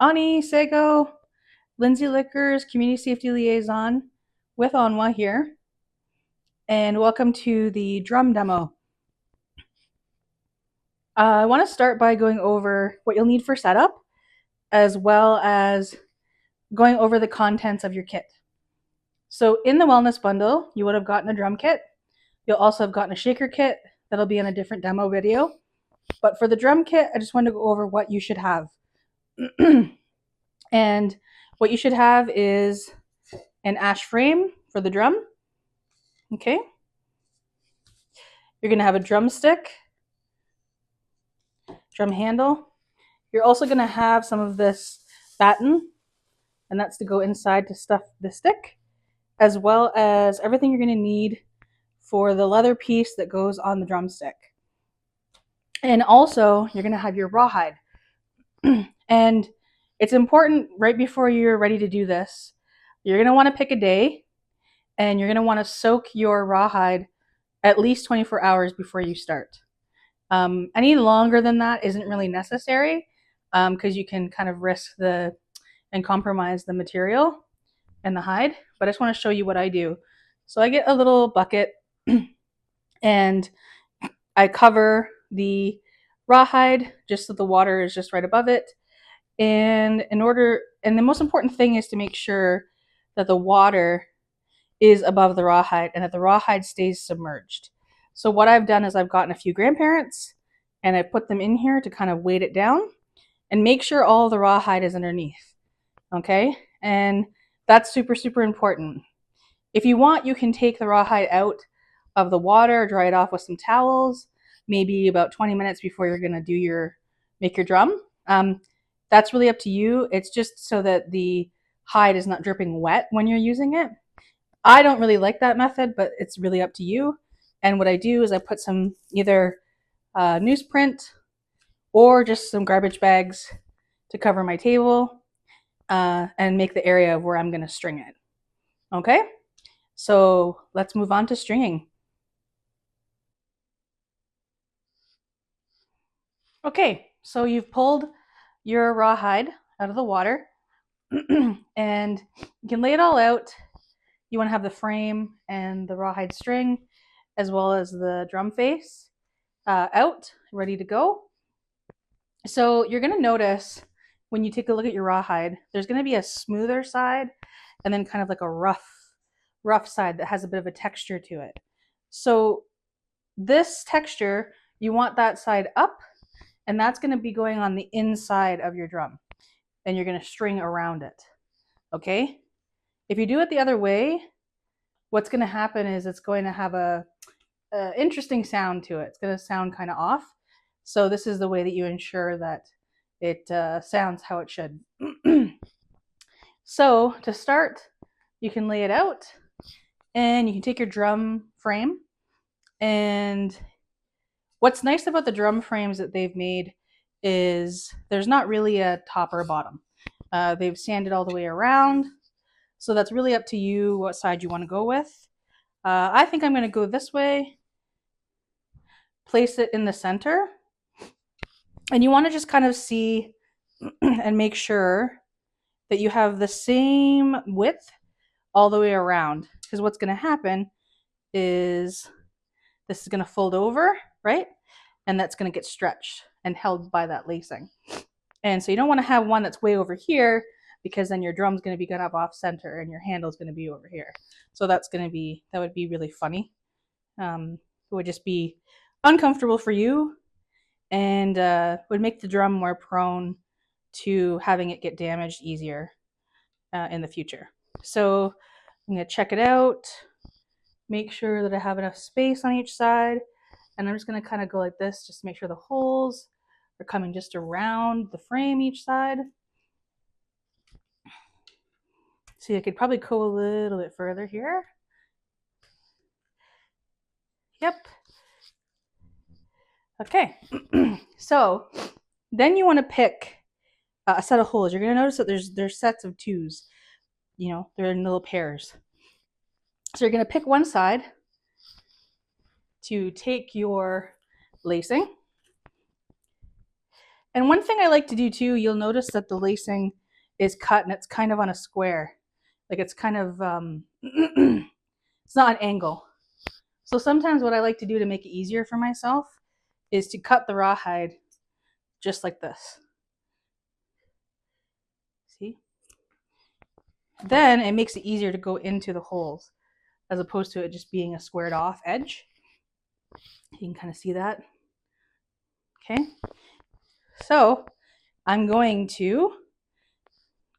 Ani Sego, Lindsey Lickers, Community Safety Liaison with ONWA here, and welcome to the drum demo. I want to start by going over what you'll need for setup, as well as going over the contents of your kit. So in the wellness bundle, you would have gotten a drum kit. You'll also have gotten a shaker kit that'll be in a different demo video. But for the drum kit, I just wanted to go over what you should have. And what you should have is an ash frame for the drum. Okay. You're going to have a drumstick, drum handle. You're also going to have some of this batten, and that's to go inside to stuff the stick, as well as everything you're going to need for the leather piece that goes on the drumstick. And also, you're going to have your rawhide. And it's important right before you're ready to do this, you're going to want to pick a day, and you're going to want to soak your rawhide at least 24 hours before you start. Any longer than that isn't really necessary, because you can kind of risk and compromise the material and the hide. But I just want to show you what I do. So I get a little bucket and I cover the rawhide just so the water is just right above it. And the most important thing is to make sure that the water is above the rawhide and that the rawhide stays submerged. So what I've done is I've gotten a few grandparents and I put them in here to kind of weight it down and make sure all of the rawhide is underneath. Okay? And that's super, super important. If you want, you can take the rawhide out of the water, dry it off with some towels, maybe about 20 minutes before you're going to make your drum. That's really up to you. It's just so that the hide is not dripping wet when you're using it. I don't really like that method, but it's really up to you. And what I do is I put some either newsprint or just some garbage bags to cover my table and make the area of where I'm going to string it. Okay, so let's move on to stringing. Okay, so you've pulled your rawhide out of the water and you can lay it all out. You want to have the frame and the rawhide string as well as the drum face out, ready to go. So you're going to notice when you take a look at your rawhide, there's going to be a smoother side and then kind of like a rough side that has a bit of a texture to it. So this texture, you want that side up, and that's going to be going on the inside of your drum. And you're going to string around it. Okay? If you do it the other way, what's going to happen is it's going to have a interesting sound to it. It's going to sound kind of off. So this is the way that you ensure that it sounds how it should. So to start, you can lay it out and you can take your drum frame. And what's nice about the drum frames that they've made is there's not really a top or a bottom. They've sanded all the way around. So that's really up to you what side you want to go with. I think I'm going to go this way. Place it in the center. And you want to just kind of see and make sure that you have the same width all the way around. Because what's going to happen is this is going to fold over, right? And that's going to get stretched and held by that lacing. And so you don't want to have one that's way over here because then your drum's going to be kind of off center and your handle's going to be over here. So that would be really funny. It would just be uncomfortable for you and would make the drum more prone to having it get damaged easier in the future. So I'm going to check it out, make sure that I have enough space on each side, and I'm just going to kind of go like this just to make sure the holes are coming just around the frame each side. See, I could probably go a little bit further here. Yep. Okay. So then you want to pick a set of holes. You're going to notice that there's sets of twos. You know, they're in little pairs. So you're going to pick one side to take your lacing. And one thing I like to do too, you'll notice that the lacing is cut and it's kind of on a square. Like it's kind of, it's not an angle. So sometimes what I like to do to make it easier for myself is to cut the rawhide just like this. See? Then it makes it easier to go into the holes as opposed to it just being a squared off edge. You can kind of see that. Okay. So I'm going to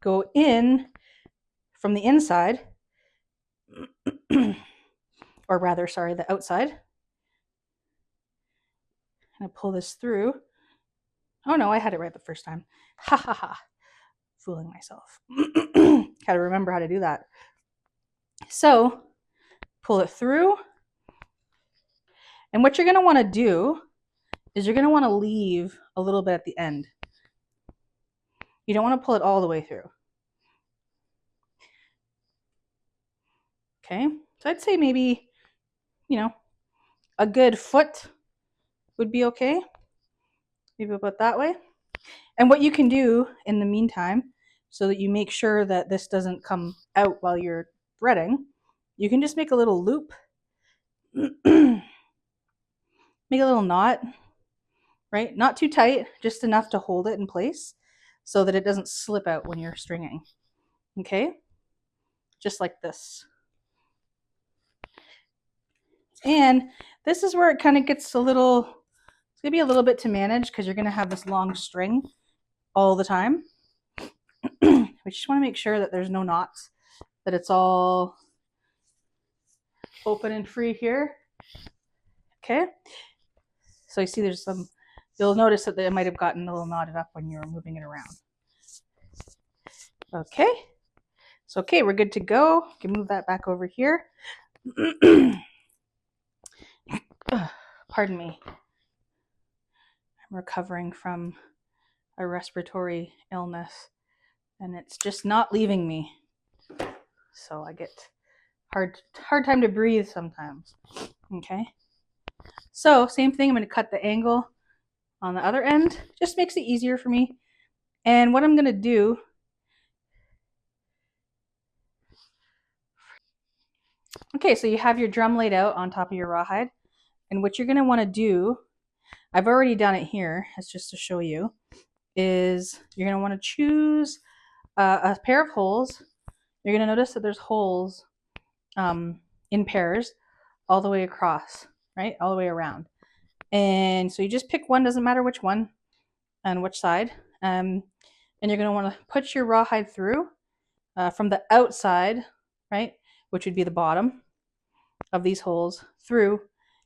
go in from the inside, or rather, sorry, the outside. And I pull this through. Oh no, I had it right the first time. Ha ha ha. Fooling myself. Gotta remember how to do that. So pull it through. And what you're going to want to do is you're going to want to leave a little bit at the end. You don't want to pull it all the way through. Okay, so I'd say maybe, a good foot would be okay. Maybe about that way. And what you can do in the meantime, so that you make sure that this doesn't come out while you're threading, you can just make a little loop. Make a little knot, right? Not too tight, just enough to hold it in place so that it doesn't slip out when you're stringing. Okay? Just like this. And this is where it kind of gets a little, it's going to be a little bit to manage because you're going to have this long string all the time. We just want to make sure that there's no knots, that it's all open and free here. Okay. So you see there's some, you'll notice that it might have gotten a little knotted up when you're moving it around. Okay. So, okay, we're good to go. You can move that back over here. Pardon me. I'm recovering from a respiratory illness and it's just not leaving me. So I get hard time to breathe sometimes. Okay. So same thing, I'm going to cut the angle on the other end. Just makes it easier for me. And what I'm going to do, okay, so you have your drum laid out on top of your rawhide. And what you're going to want to do, I've already done it here, it's just to show you, is you're going to want to choose a pair of holes. You're going to notice that there's holes in pairs all the way across, right? All the way around. And so you just pick one, doesn't matter which one and which side. And you're going to want to put your rawhide through from the outside, right? Which would be the bottom of these holes through.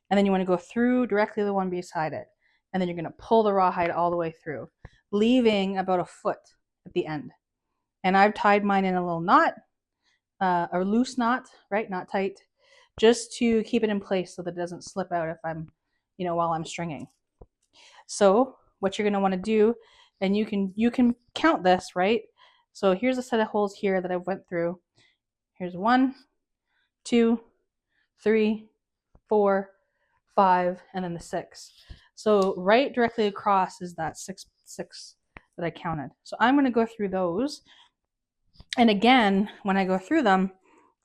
And then you want to go through directly the one beside it. And then you're going to pull the rawhide all the way through, leaving about a foot at the end. And I've tied mine in a little knot, a loose knot, right? Not tight, just to keep it in place so that it doesn't slip out if I'm, while I'm stringing. So what you're going to want to do, and you can count this, right? So here's a set of holes here that I went through. Here's 1, 2, 3, 4, 5, and then the 6. So right directly across is that six that I counted. So I'm going to go through those. And again, when I go through them,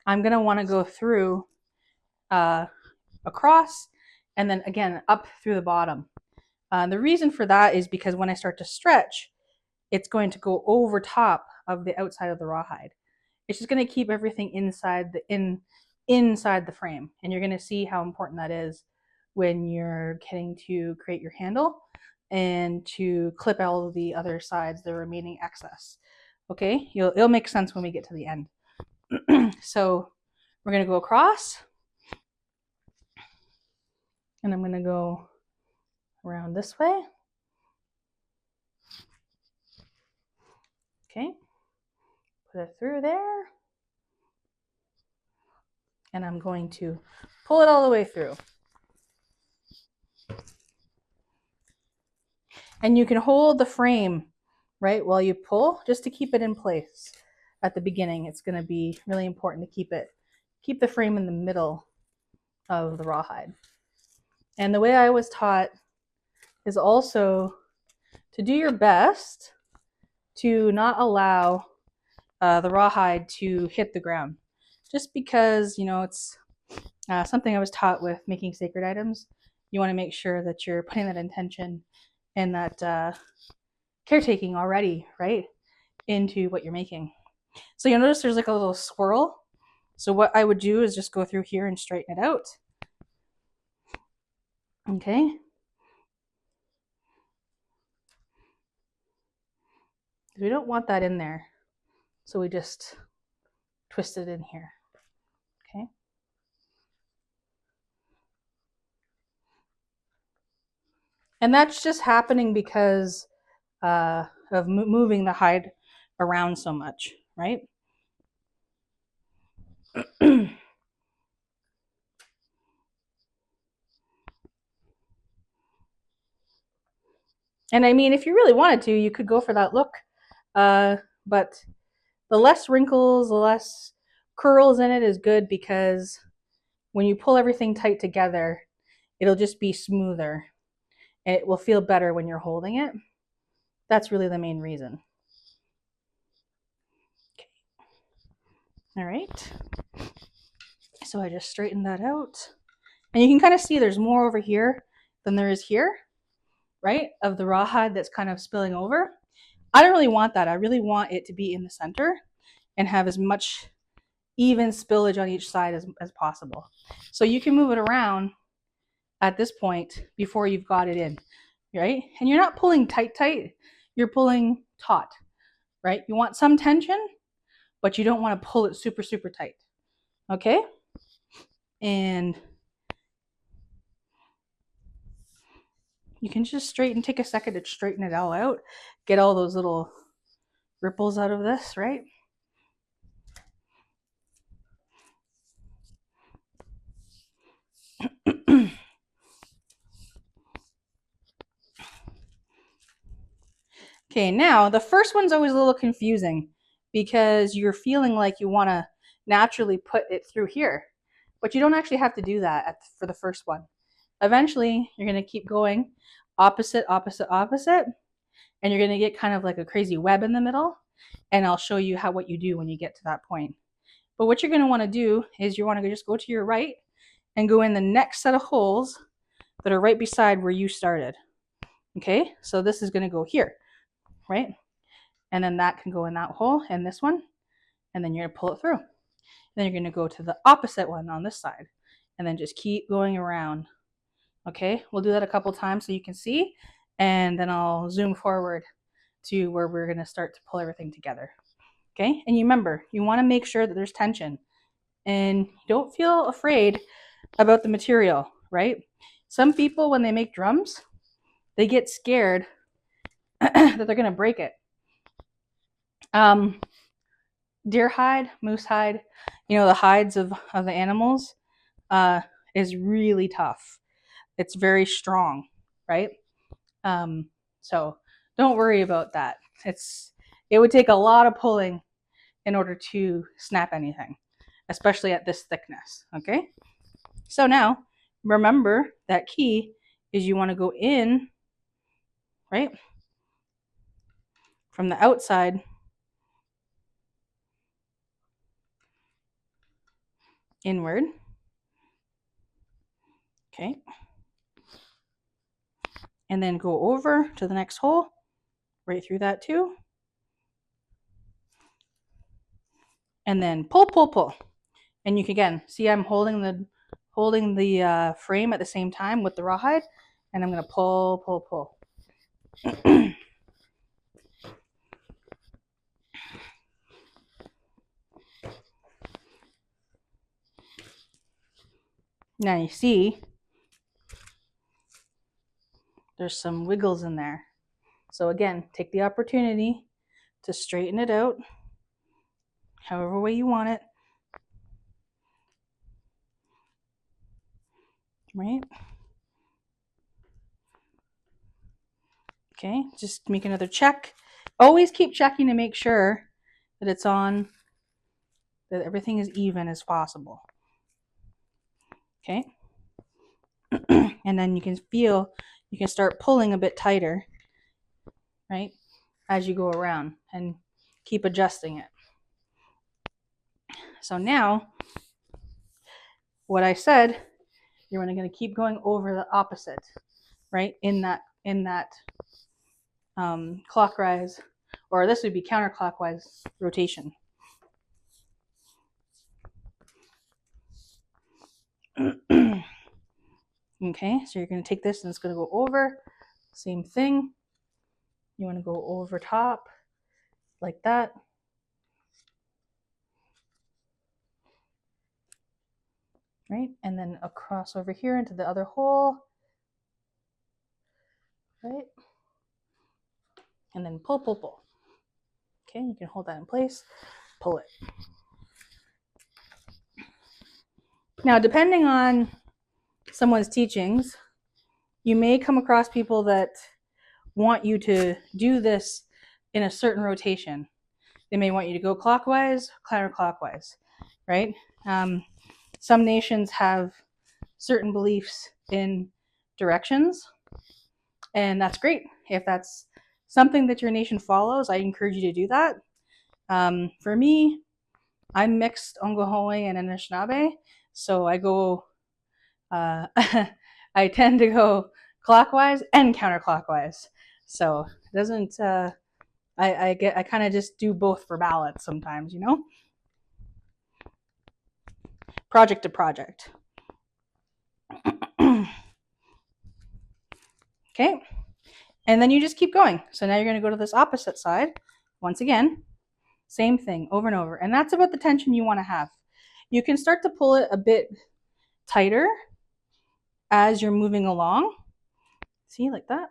I'm going to want to go through across and then again up through the bottom. The reason for that is because when I start to stretch, it's going to go over top of the outside of the rawhide. It's just going to keep everything inside the frame. And you're going to see how important that is when you're getting to create your handle and to clip all of the other sides, the remaining excess. Okay, it'll make sense when we get to the end. So we're going to go across. And I'm going to go around this way. Okay, put it through there. And I'm going to pull it all the way through. And you can hold the frame, right, while you pull, just to keep it in place. At the beginning, it's going to be really important to keep the frame in the middle of the rawhide. And the way I was taught is also to do your best to not allow the rawhide to hit the ground. Just because, you know, it's something I was taught with making sacred items. You want to make sure that you're putting that intention and that caretaking already, right, into what you're making. So you'll notice there's like a little swirl. So what I would do is just go through here and straighten it out. Okay. We don't want that in there. So we just twist it in here. Okay. And that's just happening because of moving the hide around so much, right? And I mean, if you really wanted to, you could go for that look. But the less wrinkles, the less curls in it is good, because when you pull everything tight together, it'll just be smoother and it will feel better when you're holding it. That's really the main reason. Okay. All right. So I just straightened that out. And you can kind of see there's more over here than there is here, right? Of the rawhide that's kind of spilling over. I don't really want that. I really want it to be in the center and have as much even spillage on each side as possible. So you can move it around at this point before you've got it in, right? And you're not pulling tight, you're pulling taut, right? You want some tension, but you don't want to pull it super, super tight, okay? And you can just take a second to straighten it all out, get all those little ripples out of this, right? Okay, now the first one's always a little confusing because you're feeling like you want to naturally put it through here, but you don't actually have to do that for the first one. Eventually, you're going to keep going opposite, opposite, opposite, and you're going to get kind of like a crazy web in the middle, and I'll show you what you do when you get to that point. But what you're going to want to do is you want to just go to your right and go in the next set of holes that are right beside where you started. Okay, so this is going to go here, right? And then that can go in that hole and this one, and then you're going to pull it through. Then you're going to go to the opposite one on this side, and then just keep going around. Okay, we'll do that a couple times so you can see, and then I'll zoom forward to where we're going to start to pull everything together. Okay, and you remember, you want to make sure that there's tension, and don't feel afraid about the material, right? Some people, when they make drums, they get scared that they're going to break it. Deer hide, moose hide, you know, the hides of the animals is really tough. It's very strong, right? So don't worry about that. It would take a lot of pulling in order to snap anything, especially at this thickness, okay? So now, remember that key is you want to go in, right? From the outside, inward, okay? And then go over to the next hole, right through that too. And then pull, pull, pull. And you can, again, see I'm holding the frame at the same time with the rawhide, and I'm going to pull, pull, pull. Now you see there's some wiggles in there. So again, take the opportunity to straighten it out however way you want it. Right? Okay, just make another check. Always keep checking to make sure that it's on, that everything is even as possible. Okay? And then you can feel, you can start pulling a bit tighter. right? As you go around and keep adjusting it. So now, what I said, you're going to keep going over the opposite, right? In that clockwise, or this would be counterclockwise rotation. Okay, so you're going to take this and it's going to go over. Same thing. You want to go over top like that. Right, and then across over here into the other hole. Right, and then pull, pull, pull. Okay, you can hold that in place, pull it. Now, depending on someone's teachings, you may come across people that want you to do this in a certain rotation. They may want you to go clockwise, counterclockwise, right? Some nations have certain beliefs in directions, and that's great. If that's something that your nation follows, I encourage you to do that. For me, I'm mixed ONWA and Anishinaabe, so I go, I tend to go clockwise and counterclockwise. So it doesn't, I kind of just do both for balance sometimes, you know? Project to project. Okay, and then you just keep going. So now you're going to go to this opposite side. Once again, same thing over and over. And that's about the tension you want to have. You can start to pull it a bit tighter as you're moving along. See, like that.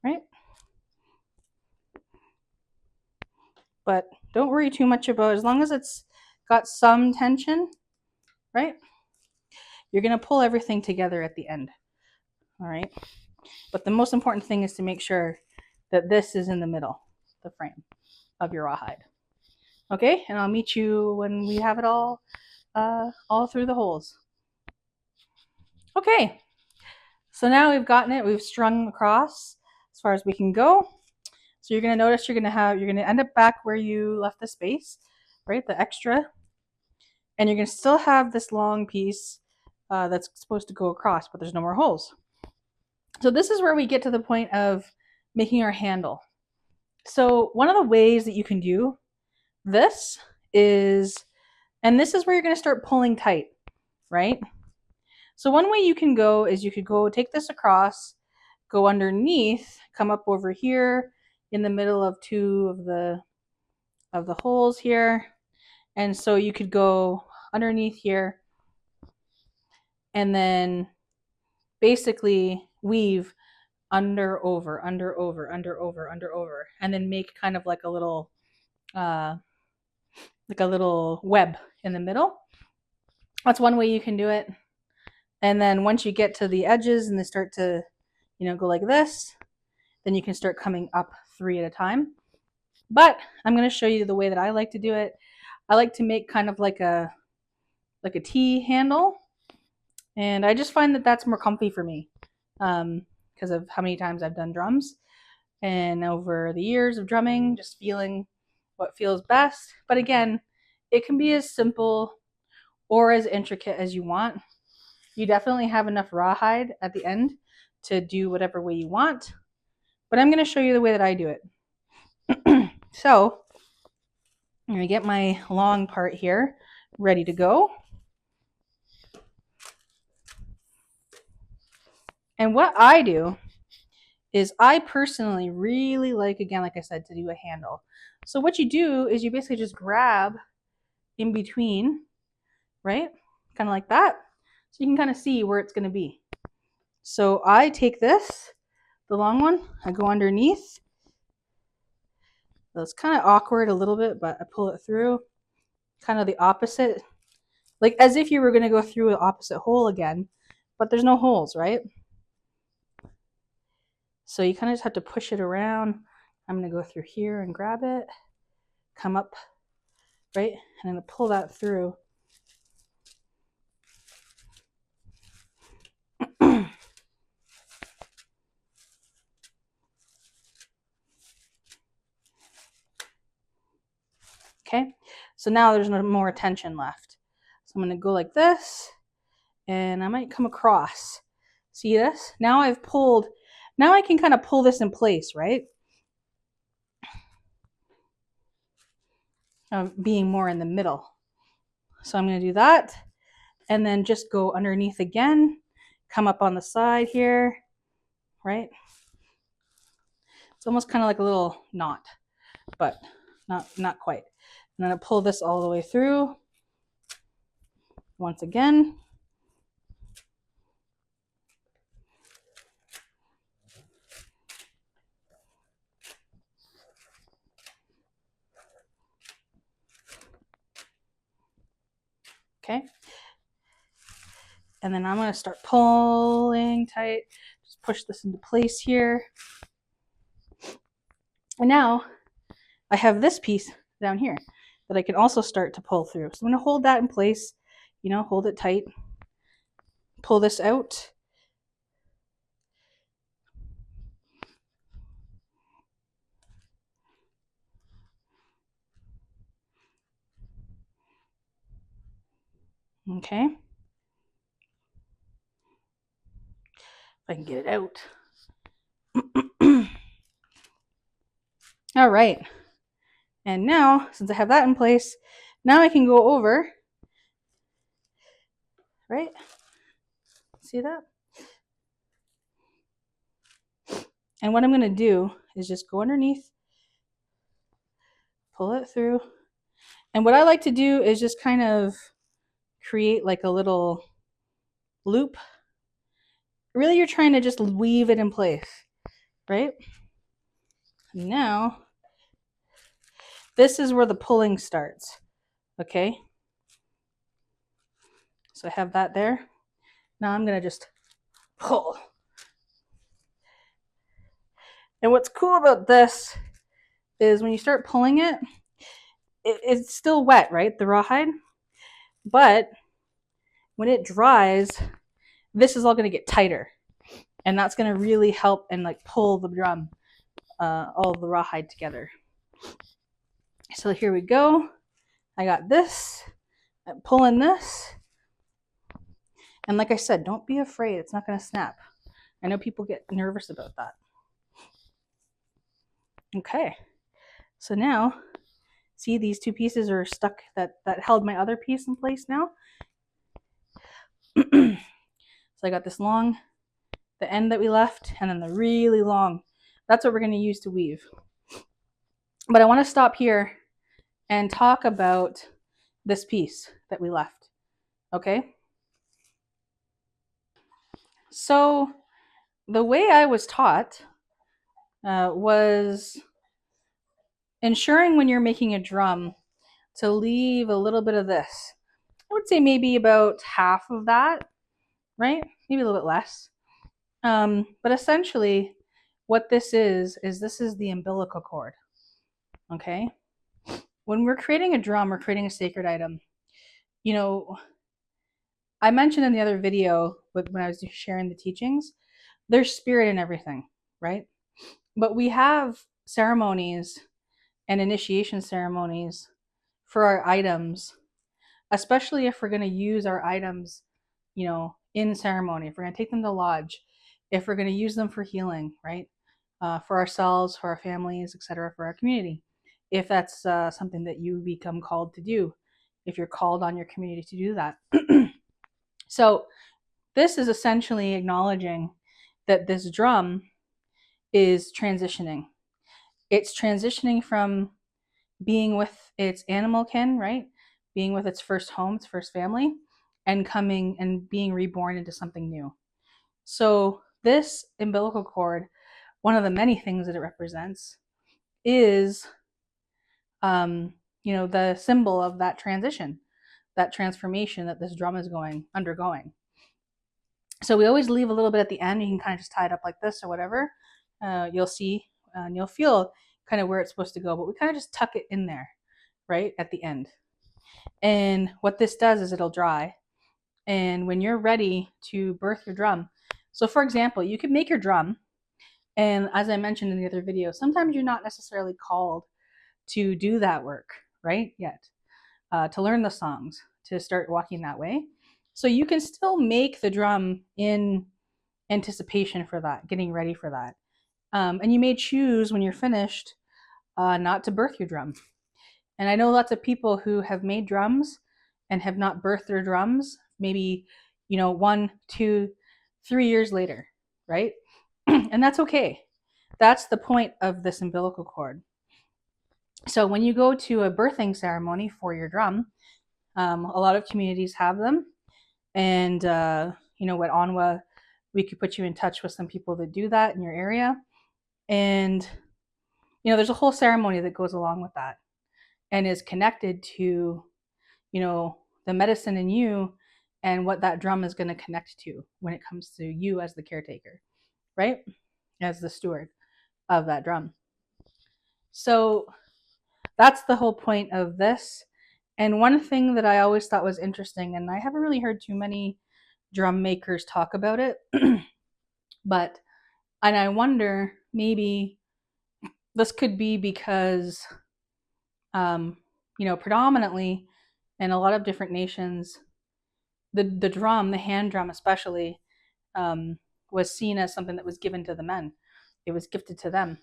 Right? But don't worry too much about it. As long as it's got some tension, right? You're going to pull everything together at the end. All right? But the most important thing is to make sure that this is in the middle, the frame of your rawhide. Okay? And I'll meet you when we have it all through the holes. Okay. So now we've gotten it. We've strung across as far as we can go. So you're going to notice you're going to end up back where you left the space, right? The extra. And you're going to still have this long piece that's supposed to go across, but there's no more holes. So this is where we get to the point of making our handle. So one of the ways that you can do this is, and this is where you're going to start pulling tight, right? So one way you can go is you could go take this across, go underneath, come up over here in the middle of two of the holes here. And so you could go underneath here and then basically weave under, over, under, over, under, over, under, over, and then make kind of like a little web in the middle. That's one way you can do it. And then once you get to the edges and they start to, go like this, then you can start coming up 3 at a time. But I'm going to show you the way that I like to do it. I like to make kind of like a T handle, and I just find that that's more comfy for me because of how many times I've done drums and over the years of drumming, just feeling what feels best. But again, it can be as simple or as intricate as you want. You definitely have enough rawhide at the end to do whatever way you want, but I'm going to show you the way that I do it. So I'm going to get my long part here ready to go. And what I do is I personally really like, again, like I said, to do a handle. So what you do is you basically just grab in between, right? Kind of like that. So you can kind of see where it's going to be. So I take this, the long one, I go underneath. So it's kind of awkward a little bit, but I pull it through. Kind of the opposite. Like as if you were going to go through an opposite hole again, but there's no holes, right? So you kind of just have to push it around. I'm going to go through here and grab it, come up, right? And I'm going to pull that through. Okay, so now there's no more tension left. So I'm going to go like this, and I might come across. See this? Now I've pulled, now I can kind of pull this in place, right? Being more in the middle. So I'm going to do that, and then just go underneath again, come up on the side here, right? It's almost kind of like a little knot, but not quite. And then I pull this all the way through once again. Okay. And then I'm going to start pulling tight. Just push this into place here. And now I have this piece down here that I can also start to pull through. So I'm going to hold that in place, hold it tight. Pull this out. Okay. If I can get it out. All right. And now, since I have that in place, now I can go over, right? See that? And what I'm going to do is just go underneath, pull it through. And what I like to do is just kind of create like a little loop. Really, you're trying to just weave it in place, right? Now, this is where the pulling starts, okay? So I have that there. Now I'm going to just pull. And what's cool about this is when you start pulling it, it's still wet, right? The rawhide. But when it dries, this is all going to get tighter. And that's going to really help and like pull the drum, all of the rawhide together. So here we go. I got this. I'm pulling this. And like I said, don't be afraid. It's not going to snap. I know people get nervous about that. Okay. So now, see, these two pieces are stuck. That held my other piece in place now. So I got this long, the end that we left, and then the really long. That's what we're going to use to weave. But I want to stop here and talk about this piece that we left. Okay? So the way I was taught was ensuring when you're making a drum to leave a little bit of this. I would say maybe about half of that, right? Maybe a little bit less. But essentially, what this is this is the umbilical cord. Okay? When we're creating a drum or creating a sacred item, I mentioned in the other video when I was sharing the teachings, there's spirit in everything, right? But we have ceremonies and initiation ceremonies for our items, especially if we're going to use our items, in ceremony, if we're going to take them to lodge, if we're going to use them for healing, right? For ourselves, for our families, etc., for our community. If that's something that you become called to do, if you're called on your community to do that. So this is essentially acknowledging that this drum is transitioning. It's transitioning from being with its animal kin, right? Being with its first home, its first family, and coming and being reborn into something new. So this umbilical cord, one of the many things that it represents, is the symbol of that transition, that transformation that this drum is undergoing. So we always leave a little bit at the end. You can kind of just tie it up like this or whatever. You'll see and you'll feel kind of where it's supposed to go, but we kind of just tuck it in there, right, at the end. And what this does is it'll dry. And when you're ready to birth your drum, so for example, you could make your drum, and as I mentioned in the other video, sometimes you're not necessarily called to do that work, right? Yet. To learn the songs, to start walking that way. So you can still make the drum in anticipation for that, getting ready for that. And you may choose when you're finished not to birth your drum. And I know lots of people who have made drums and have not birthed their drums, maybe, 1, 2, 3 years later, right? And that's okay. That's the point of this umbilical cord. So when you go to a birthing ceremony for your drum, a lot of communities have them. And, at ONWA, we could put you in touch with some people that do that in your area. And, there's a whole ceremony that goes along with that and is connected to, the medicine in you and what that drum is going to connect to when it comes to you as the caretaker, right? As the steward of that drum. So that's the whole point of this. And one thing that I always thought was interesting, and I haven't really heard too many drum makers talk about it, and I wonder, maybe this could be because, predominantly in a lot of different nations, the drum, the hand drum especially, was seen as something that was given to the men. It was gifted to them.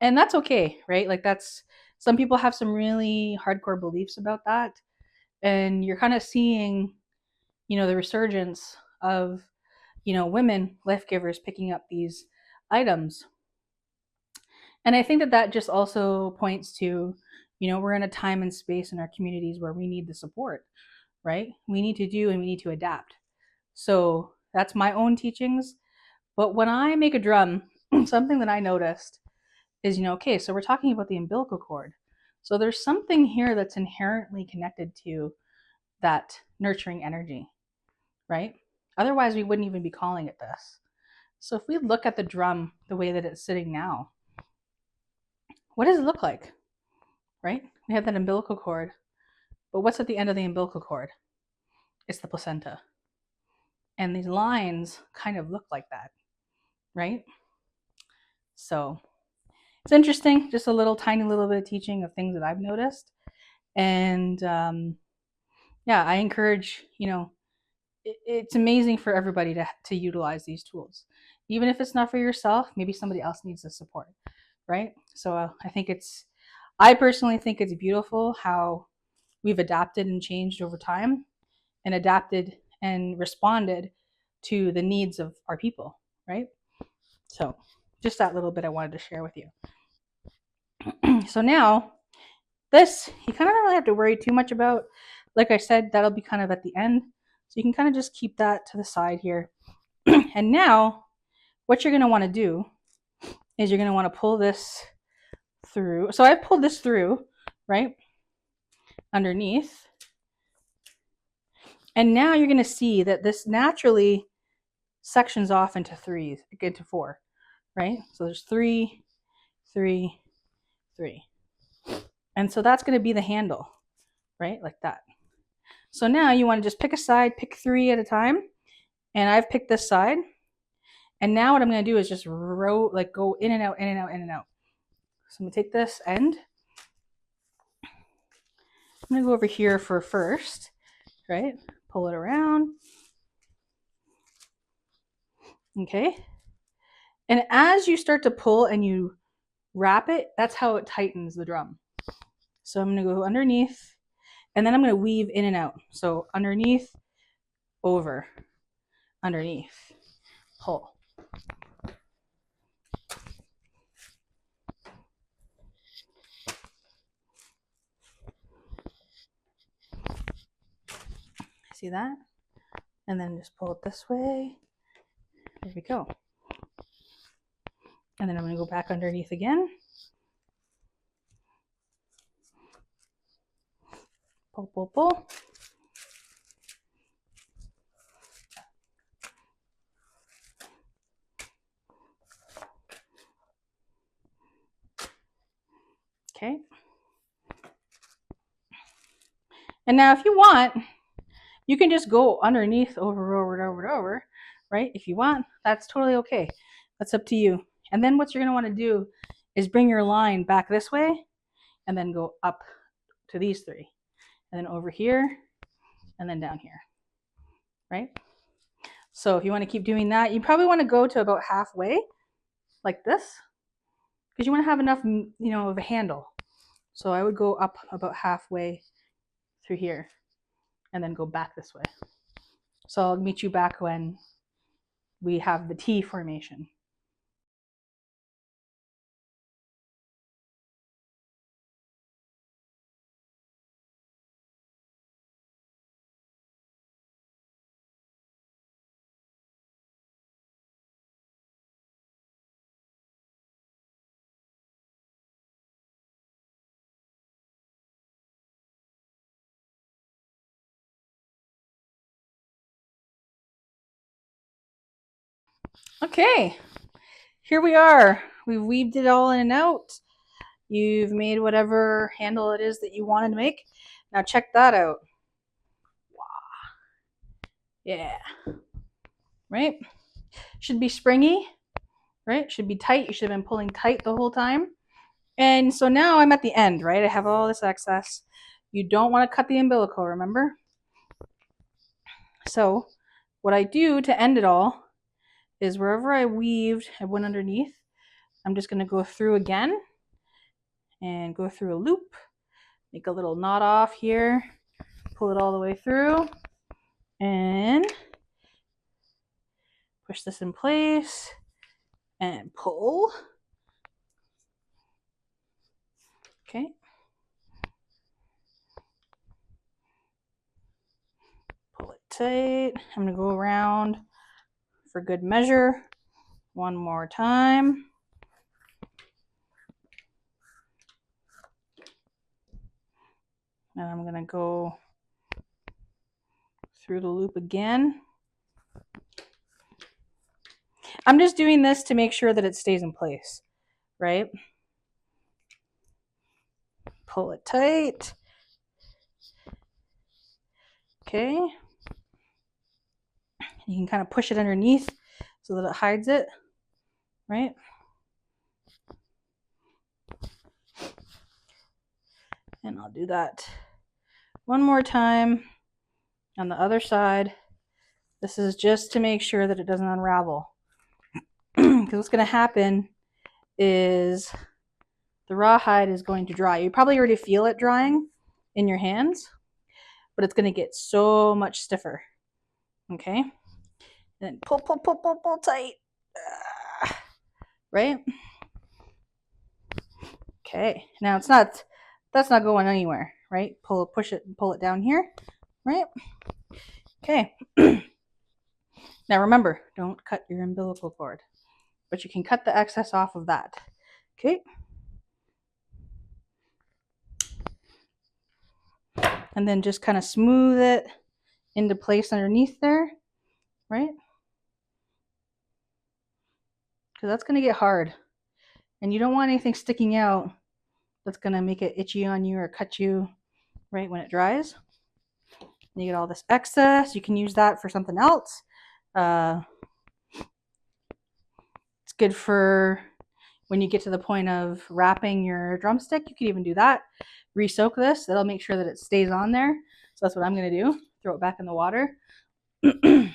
And that's okay, right? Like, some people have some really hardcore beliefs about that. And you're kind of seeing, the resurgence of, women, life givers, picking up these items. And I think that just also points to, we're in a time and space in our communities where we need the support, right? We need to do and we need to adapt. So that's my own teachings. But when I make a drum, something that I noticed is, okay, so we're talking about the umbilical cord. So there's something here that's inherently connected to that nurturing energy, right? Otherwise, we wouldn't even be calling it this. So if we look at the drum the way that it's sitting now, what does it look like, right? We have that umbilical cord, but what's at the end of the umbilical cord? It's the placenta. And these lines kind of look like that, right? So it's interesting, just a tiny little bit of teaching of things that I've noticed. And I encourage, it's amazing for everybody to utilize these tools. Even if it's not for yourself, maybe somebody else needs the support, right? So I personally think it's beautiful how we've adapted and changed over time and adapted and responded to the needs of our people, right? So just that little bit I wanted to share with you. So now, this, you kind of don't really have to worry too much about. Like I said, that'll be kind of at the end. So you can kind of just keep that to the side here. And now, what you're going to want to do is you're going to want to pull this through. So I've pulled this through, right, underneath. And now you're going to see that this naturally sections off into 4, right? So there's 3, 3, 3. And so that's going to be the handle, right? Like that. So now you want to just pick a side, pick 3 at a time. And I've picked this side. And now what I'm going to do is just go in and out, in and out, in and out. So I'm going to take this end. I'm going to go over here for first, right? Pull it around. Okay. And as you start to pull and you wrap it, that's how it tightens the drum. So I'm going to go underneath, and then I'm going to weave in and out. So underneath, over, underneath, pull. See that? And then just pull it this way. There we go. And then I'm going to go back underneath again. Pull, pull, pull. Okay. And now if you want, you can just go underneath, over, right? If you want, that's totally okay. That's up to you. And then what you're going to want to do is bring your line back this way and then go up to these three, and then over here, and then down here, right? So if you want to keep doing that, you probably want to go to about halfway, like this, because you want to have enough, of a handle. So I would go up about halfway through here, and then go back this way. So I'll meet you back when we have the T formation. Okay, here we are. We've weaved it all in and out. You've made whatever handle it is that you wanted to make. Now check that out. Wow. Yeah. Right? Should be springy, right? Should be tight. You should have been pulling tight the whole time. And so now I'm at the end, right? I have all this excess. You don't want to cut the umbilical, remember? So what I do to end it all is wherever I weaved, I went underneath. I'm just going to go through again and go through a loop, make a little knot off here, pull it all the way through, and push this in place and pull. Okay. Pull it tight. I'm going to go around for good measure one more time. And I'm going to go through the loop again. I'm just doing this to make sure that it stays in place, right? Pull it tight. Okay. You can kind of push it underneath so that it hides it, right? And I'll do that one more time on the other side. This is just to make sure that it doesn't unravel. Because what's going to happen is the rawhide is going to dry. You probably already feel it drying in your hands, but it's going to get so much stiffer. Okay? And then pull, pull, pull, pull, pull tight. Right? Okay. Now that's not going anywhere, right? Push it, and pull it down here, right? Okay. Now remember, don't cut your umbilical cord, but you can cut the excess off of that. Okay. And then just kind of smooth it into place underneath there, right? Because that's going to get hard. And you don't want anything sticking out that's going to make it itchy on you or cut you right when it dries. You get all this excess. You can use that for something else. It's good for when you get to the point of wrapping your drumstick. You can even do that. Re-soak this. That'll make sure that it stays on there. So that's what I'm going to do. Throw it back in the water. And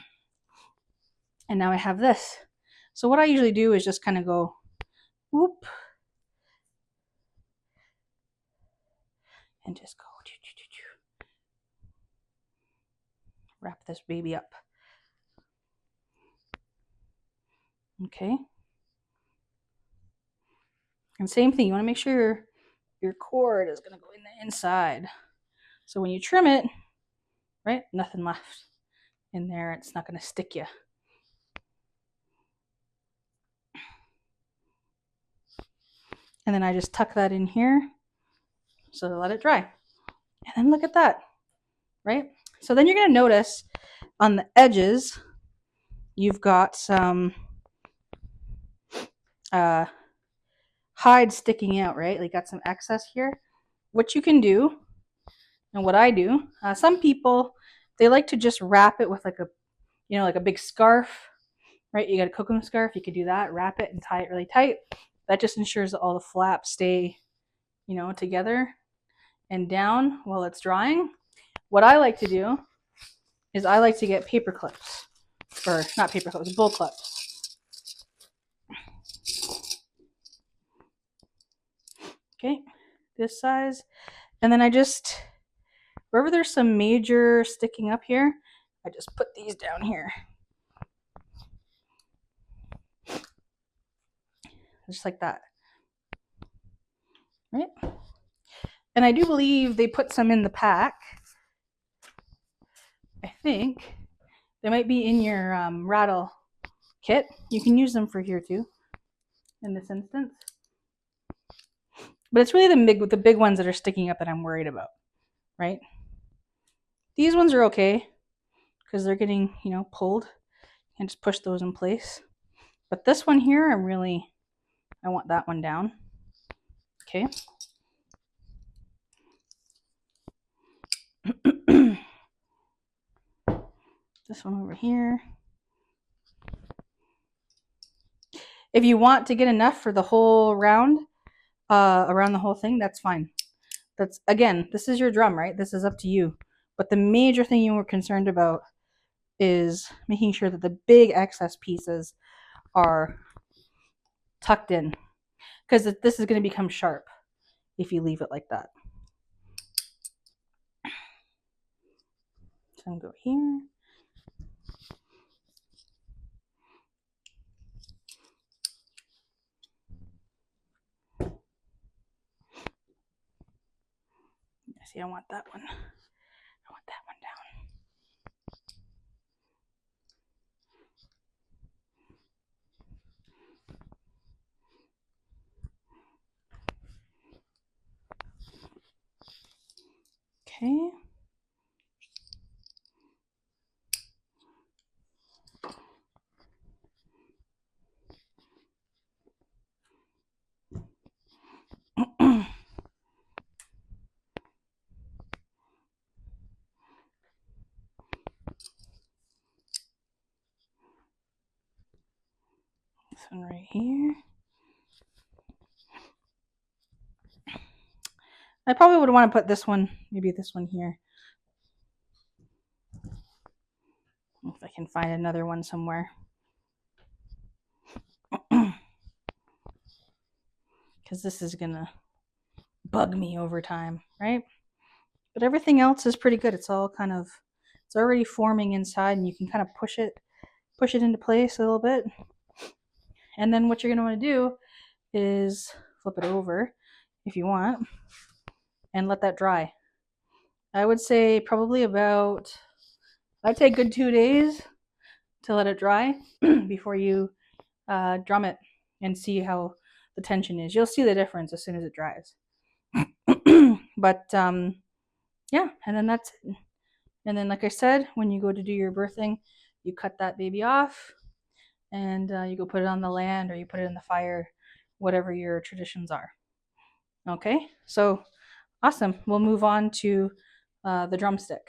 now I have this. So what I usually do is just kind of go whoop and just go wrap this baby up. Okay. And same thing, you want to make sure your cord is going to go in the inside. So when you trim it, right, nothing left in there. It's not going to stick you. And then I just tuck that in here so to let it dry. And then look at that, right? So then you're going to notice on the edges, you've got some hide sticking out, right? Like got some excess here. What you can do, and what I do, some people, they like to just wrap it with like a, like a big scarf, right? You got a kokum scarf, you could do that, wrap it and tie it really tight. That just ensures that all the flaps stay, together and down while it's drying. What I like to do is I like to get paper clips, or not paper clips, bull clips. Okay, this size. And then I just, wherever there's some major sticking up here, I just put these down here. Just like that. Right? And I do believe they put some in the pack. I think they might be in your rattle kit. You can use them for here too, in this instance. But it's really the big ones that are sticking up that I'm worried about, right? These ones are okay because they're getting, pulled, and just push those in place. But this one here, I want that one down. Okay. This one over here. If you want to get enough for the whole round, around the whole thing, that's fine. That's, again, this is your drum, right? This is up to you. But the major thing you were concerned about is making sure that the big excess pieces are tucked in, because this is going to become sharp if you leave it like that. So I'm going to go here. See, I want that one. I want that one down. Okay. This one right here. I probably would want to put this one, maybe this one here. If I can find another one somewhere. Because this is going to bug me over time, right? But everything else is pretty good. It's all kind of, it's already forming inside, and you can kind of push it into place a little bit. And then what you're going to want to do is flip it over if you want and let that dry. I would say probably about, I'd say a good 2 days to let it dry before you drum it and see how the tension is. You'll see the difference as soon as it dries. But yeah, and then that's it. And then, like I said, when you go to do your birthing, you cut that baby off, and you go put it on the land, or you put it in the fire, whatever your traditions are. Okay, so awesome. We'll move on to the drumstick.